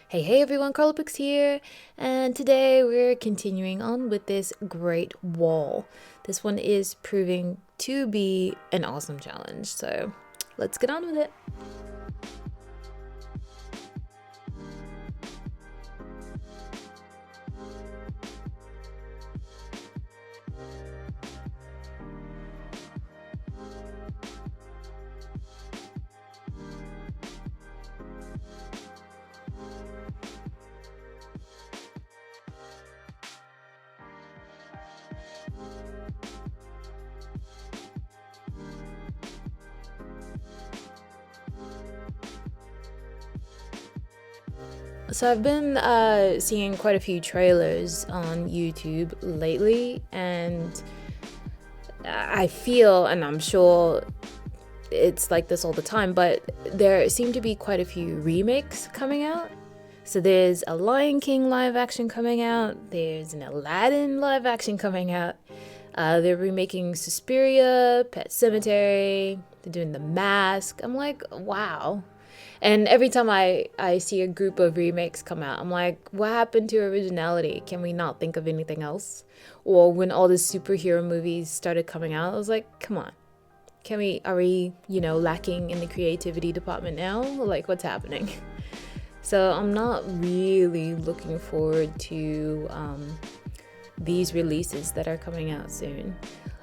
Hey everyone, Carla Books here, and today we're continuing on with this great wall. This one is proving to be an awesome challenge, so let's get on with it. So I've been seeing quite a few trailers on YouTube lately, and I feel, and I'm sure it's like this all the time, but there seem to be quite a few remakes coming out. So there's a Lion King live action coming out, there's an Aladdin live action coming out, they're remaking Suspiria, Pet Cemetery, they're doing The Mask. I'm like, wow. And every time I see a group of remakes come out, I'm like, what happened to originality? Can we not think of anything else? Or when all the superhero movies started coming out, I was like, come on. Are we, lacking in the creativity department now? Like, what's happening? So I'm not really looking forward to these releases that are coming out soon.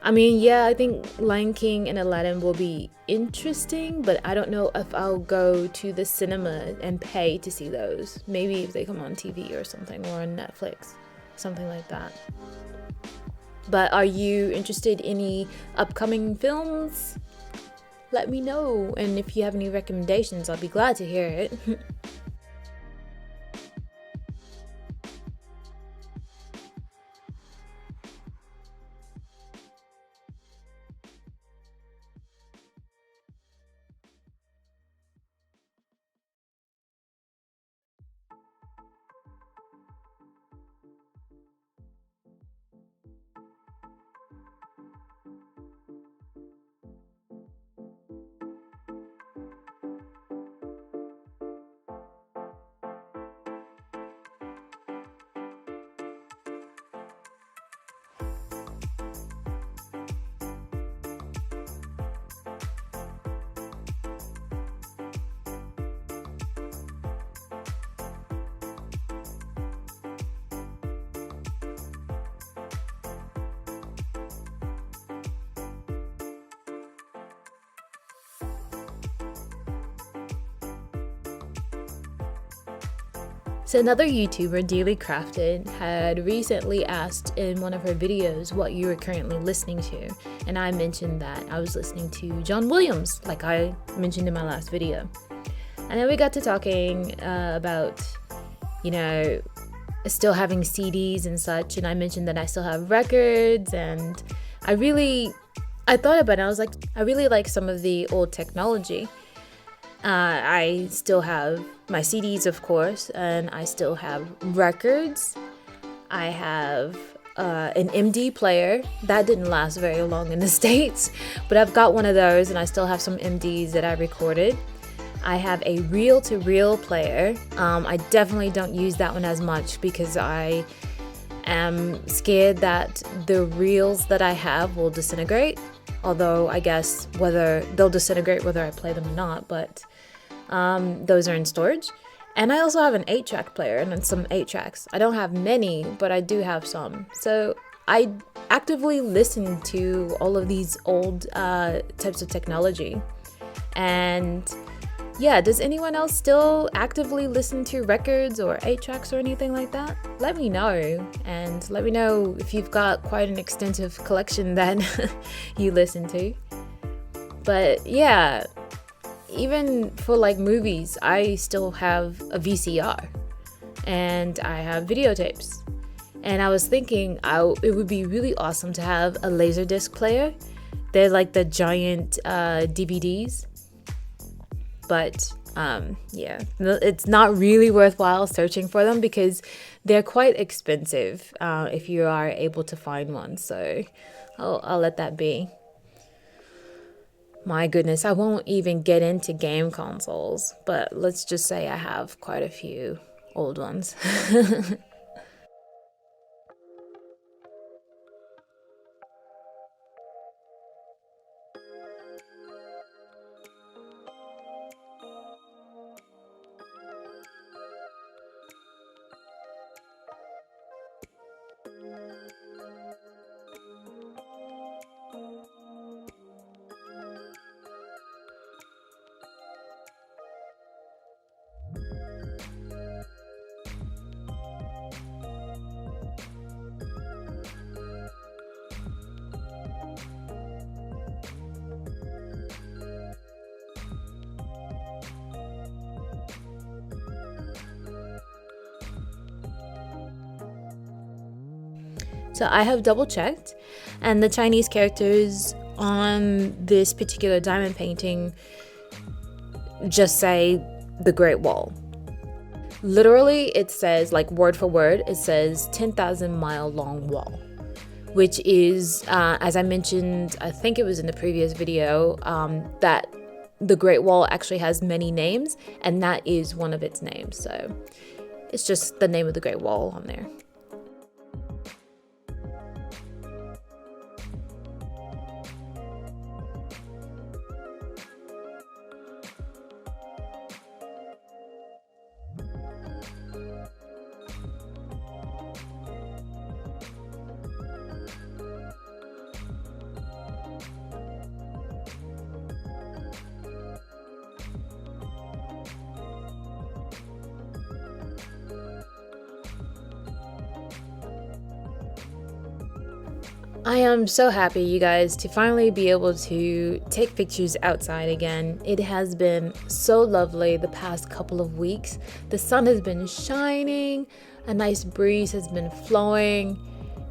I mean, yeah, I think Lion King and Aladdin will be interesting, but I don't know if I'll go to the cinema and pay to see those. Maybe if they come on TV or something, or on Netflix, something like that. But are you interested in any upcoming films? Let me know, and if you have any recommendations, I'll be glad to hear it. So another YouTuber, Daily Crafted, had recently asked in one of her videos what you were currently listening to, and I mentioned that I was listening to John Williams, like I mentioned in my last video. And then we got to talking about, still having CDs and such, and I mentioned that I still have records, and I thought about it, I was like, I really like some of the old technology. I still have my CDs, of course, and I still have records. I have an MD player. That didn't last very long in the States, but I've got one of those, and I still have some MDs that I recorded. I have a reel-to-reel player. I definitely don't use that one as much because I am scared that the reels that I have will disintegrate. Although I guess whether they'll disintegrate whether I play them or not, but those are in storage. And I also have an 8-track player and some 8-tracks. I don't have many, but I do have some. So I actively listen to all of these old types of technology. And yeah, does anyone else still actively listen to records or 8-tracks or anything like that? Let me know, and let me know if you've got quite an extensive collection that you listen to. But yeah, even for like movies, I still have a VCR and I have videotapes. And I was thinking it would be really awesome to have a Laserdisc player. They're like the giant DVDs. But yeah, it's not really worthwhile searching for them because they're quite expensive if you are able to find one. So I'll let that be. My goodness, I won't even get into game consoles, but let's just say I have quite a few old ones. So I have double checked, and the Chinese characters on this particular diamond painting just say the Great Wall. Literally, it says, like word for word, it says 10,000-mile long wall, which is, as I mentioned, I think it was in the previous video, that the Great Wall actually has many names, and that is one of its names. So it's just the name of the Great Wall on there. I am so happy, you guys, to finally be able to take pictures outside again. It has been so lovely the past couple of weeks. The sun has been shining, a nice breeze has been flowing,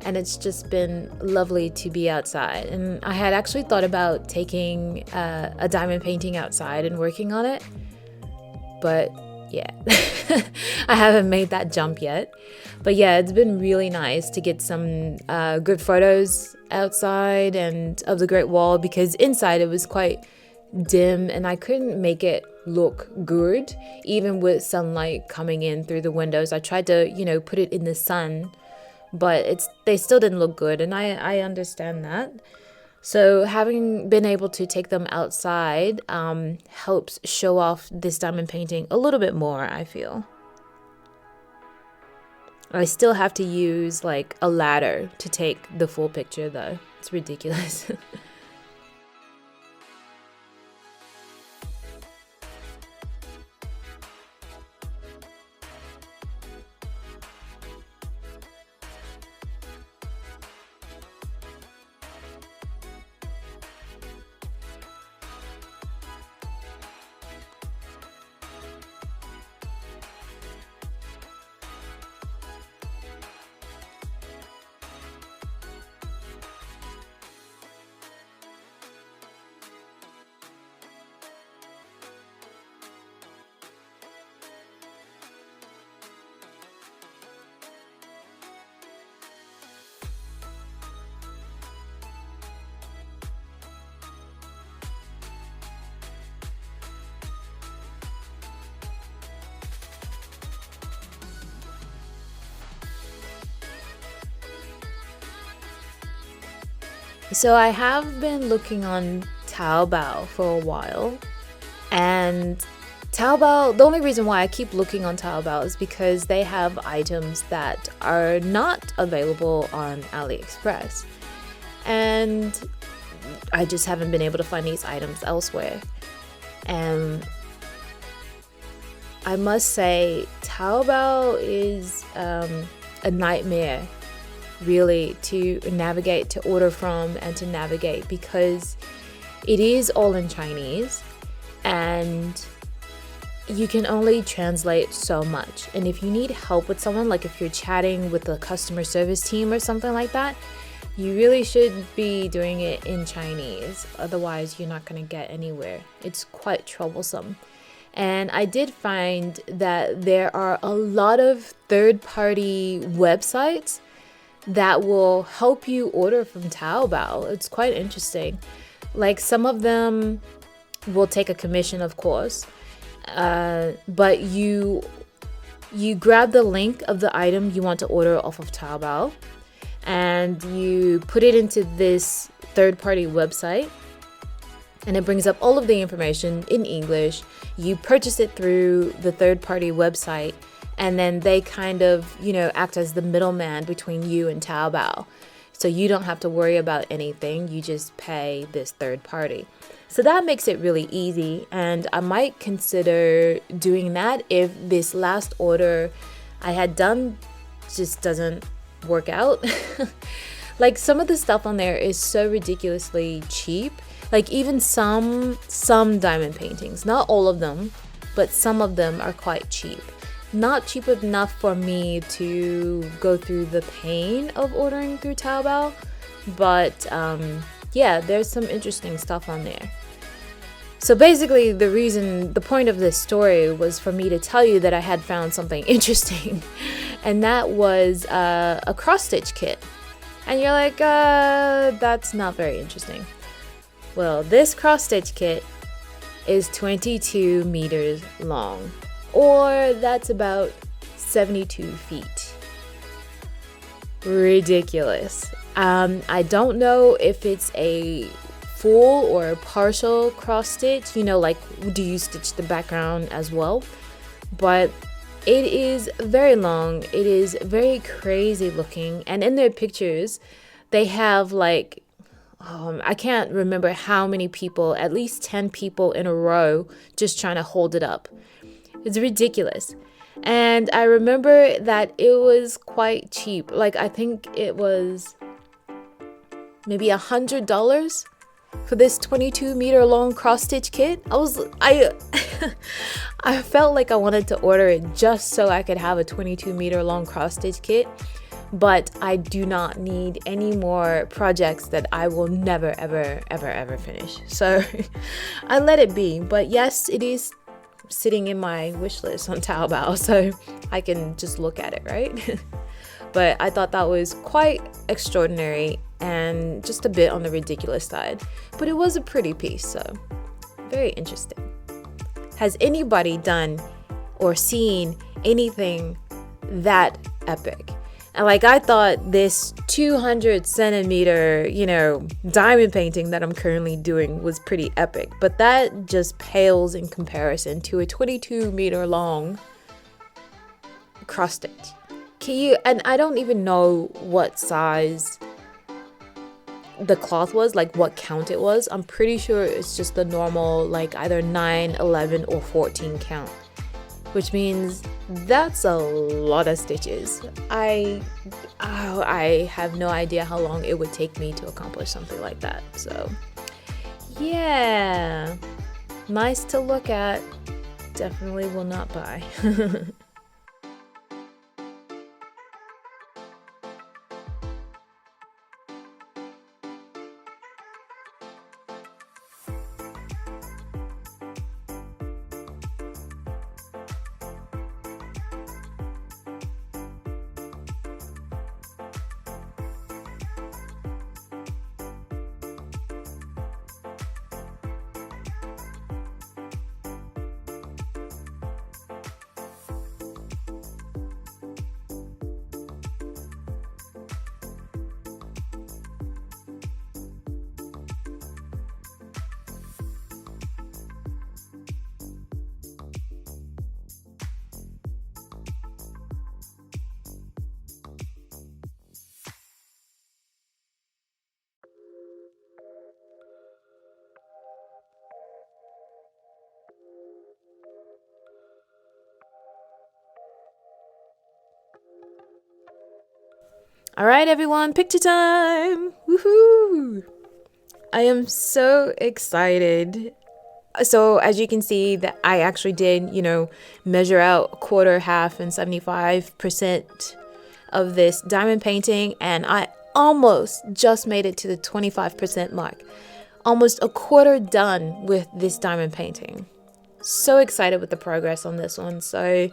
and it's just been lovely to be outside. And I had actually thought about taking a diamond painting outside and working on it, but yeah, I haven't made that jump yet. But yeah, it's been really nice to get some good photos outside and of the Great Wall, because inside it was quite dim and I couldn't make it look good even with sunlight coming in through the windows. I tried to, put it in the sun, but they still didn't look good, and I understand that. So having been able to take them outside helps show off this diamond painting a little bit more, I feel. I still have to use like a ladder to take the full picture though. It's ridiculous. So I have been looking on Taobao for a while, and Taobao, the only reason why I keep looking on Taobao is because they have items that are not available on AliExpress, and I just haven't been able to find these items elsewhere. And I must say, Taobao is a nightmare really to navigate, to order from, and to navigate, because it is all in Chinese and you can only translate so much. And if you need help with someone, like if you're chatting with the customer service team or something like that, you really should be doing it in Chinese, otherwise you're not going to get anywhere. It's quite troublesome. And I did find that there are a lot of third-party websites that will help you order from Taobao. It's quite interesting. Like some of them will take a commission, of course, but you you grab the link of the item you want to order off of Taobao, and you put it into this third-party website, and it brings up all of the information in English. You purchase it through the third-party website, and then they kind of, act as the middleman between you and Taobao. So you don't have to worry about anything. You just pay this third party. So that makes it really easy. And I might consider doing that if this last order I had done just doesn't work out. Like, some of the stuff on there is so ridiculously cheap. Like, even some diamond paintings, not all of them, but some of them are quite cheap. Not cheap enough for me to go through the pain of ordering through Taobao, but yeah, there's some interesting stuff on there. So basically, the point of this story was for me to tell you that I had found something interesting, and that was a cross-stitch kit. And you're like, that's not very interesting. Well, this cross-stitch kit is 22 meters long, or that's about 72 feet. Ridiculous. I don't know if it's a full or a partial cross stitch, like, do you stitch the background as well? But it is very long. It is very crazy looking. And in their pictures, they have like, I can't remember how many people, at least 10 people in a row, just trying to hold it up. It's ridiculous. And I remember that it was quite cheap. Like, I think it was maybe $100 for this 22 meter long cross stitch kit. I felt like I wanted to order it just so I could have a 22 meter long cross stitch kit. But I do not need any more projects that I will never, ever, ever, ever finish. So I let it be. But yes, it is sitting in my wish list on Taobao, so I can just look at it, right? But I thought that was quite extraordinary and just a bit on the ridiculous side. But it was a pretty piece, so very interesting. Has anybody done or seen anything that epic? And like, I thought this 200 centimeter, diamond painting that I'm currently doing was pretty epic, but that just pales in comparison to a 22 meter long cross stitch. And I don't even know what size the cloth was, like what count it was. I'm pretty sure it's just the normal, like either 9, 11, or 14 count. Which means that's a lot of stitches. I have no idea how long it would take me to accomplish something like that. So yeah, nice to look at. Definitely will not buy. All right, everyone, picture time. Woohoo! I am so excited. So as you can see, that I actually did, measure out quarter, half, and 75% of this diamond painting, and I almost just made it to the 25% mark. Almost a quarter done with this diamond painting. So excited with the progress on this one. So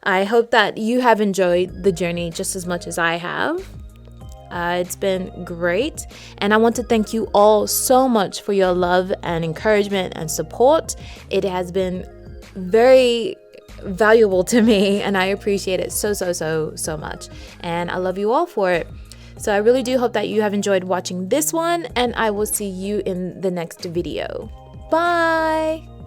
I hope that you have enjoyed the journey just as much as I have. It's been great, and I want to thank you all so much for your love and encouragement and support. It has been very valuable to me, and I appreciate it so much, and I love you all for it. So I really do hope that you have enjoyed watching this one, and I will see you in the next video. Bye!